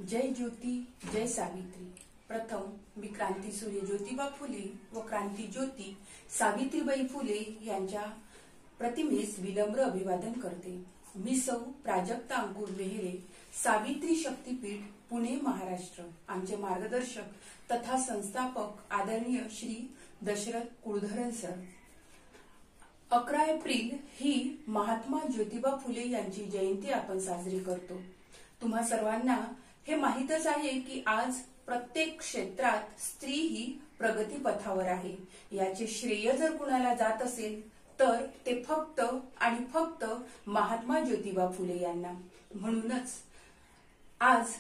जय ज्योती जय सावित्री। प्रथम मी क्रांतीसूर्य ज्योतिबा फुले व क्रांती ज्योती सावित्रीबाई फुले यांच्या प्रतिमेस विनम्र अभिवादन करते। मी सौ प्राजक्ता अंकुर मेहरे, सावित्री शक्तीपीठ, पुणे, महाराष्ट्र। आमचे मार्गदर्शक तथा संस्थापक आदरणीय श्री दशरथ कुळधरन सर। 11 एप्रिल ही महात्मा ज्योतिबा फुले यांची जयंती आपण साजरी करतो। तुम्हा सर्वांना हे माहीतच आहे की आज प्रत्येक क्षेत्रात स्त्री ही प्रगती पथावर आहे। याचे श्रेय जर कुणाला जात असेल तर ते फक्त आणि फक्त महात्मा ज्योतिबा फुले यांना। म्हणूनच आज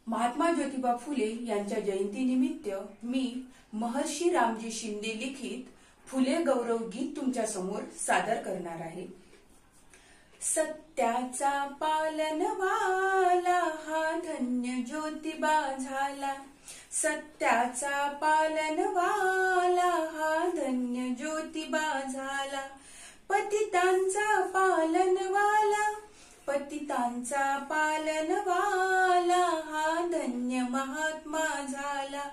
महात्मा ज्योतिबा फुले यांच्या जयंतीनिमित्त मी महर्षी रामजी शिंदे लिखित फुले गौरव गीत तुमच्या समोर सादर करणार आहे। सत्याचा पालनवाला हा धन्य ज्योतिबा झाला, सत्याचा पालनवाला हा धन्य ज्योतिबा झाला, पतितांचा पालनवाला, पतितांचा पालनवाला हा धन्य महात्मा झाला,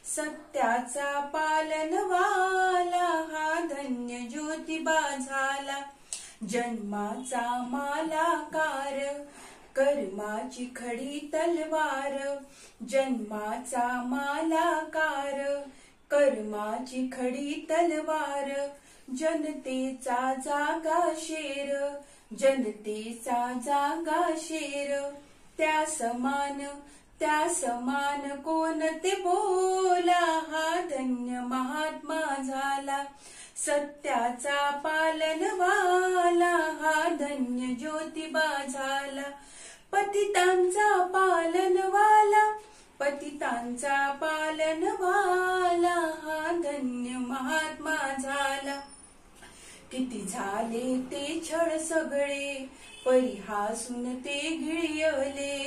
सत्याचा पालनवाला हा धन्य ज्योतिबा झाला। जन्माचा मालाकार, कर्माची खडी तलवार, जन्माचा मालाकार, कर्माची खडी तलवार, जनतेचा जागा शेर, जनतेचा जागा शेर, त्या समान कोणते बोला हा धन्य महात्मा झाला, सत्याचा पालनवाला हा धन्य ज्योतिबा झाला, पतितांचा पालनवाला, पतितांचा पालनवाला हा धन्य महात्मा झाला। किती झाले ते छळ सगळे, परिहासून ते गिळले,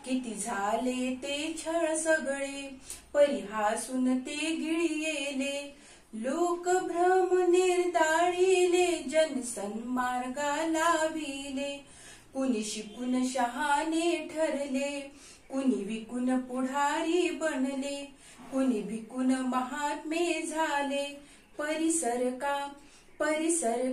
किती झाले ते छळ सगळे, परिहासून ते गिळले, लोक भ्रम निर्दाळिले, जनसन्मार्गा लाविले, कुणी शिकून शहाणे ठरले, कुणी विकून पुढारी बनले, कुणी भिकून महात्मे झाले, परिसर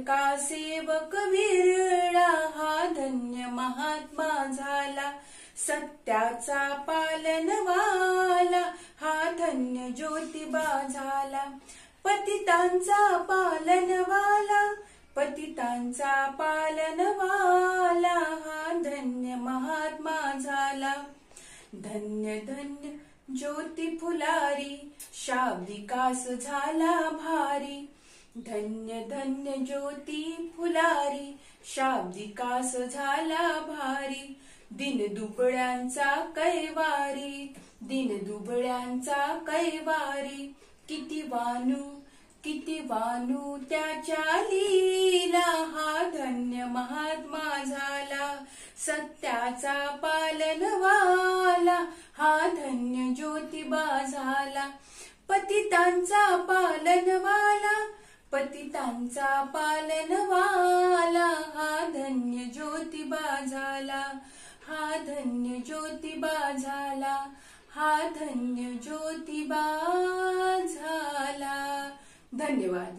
का सेवक विरळा हा धन्य महात्मा झाला, सत्याचा पालनवाला हा धन्य ज्योतिबा झाला, पतितांचा पालनवाला, पतितांचा पालनवाला हा धन्य महात्मा झाला। धन्य धन्य ज्योती फुलारी, शाब्दिकास झाला भारी, धन्य धन्य ज्योती फुलारी, शाब्दिकास झाला भारी, दिन दुबळ्यांचा कैवारी, दिन दुबळ्यांचा कैवारी, किती वानू त्याच्या लीला हा धन्य महात्मा झाला, सत्याचा पालनवाला हा धन्य ज्योतिबा झाला, पतितांचा पालनवाला, पतितांचा पालनवाला हा धन्य ज्योतिबा झाला, हा धन्य ज्योतिबा झाला, हा धन्य ज्योतिबा झाला। धन्यवाद।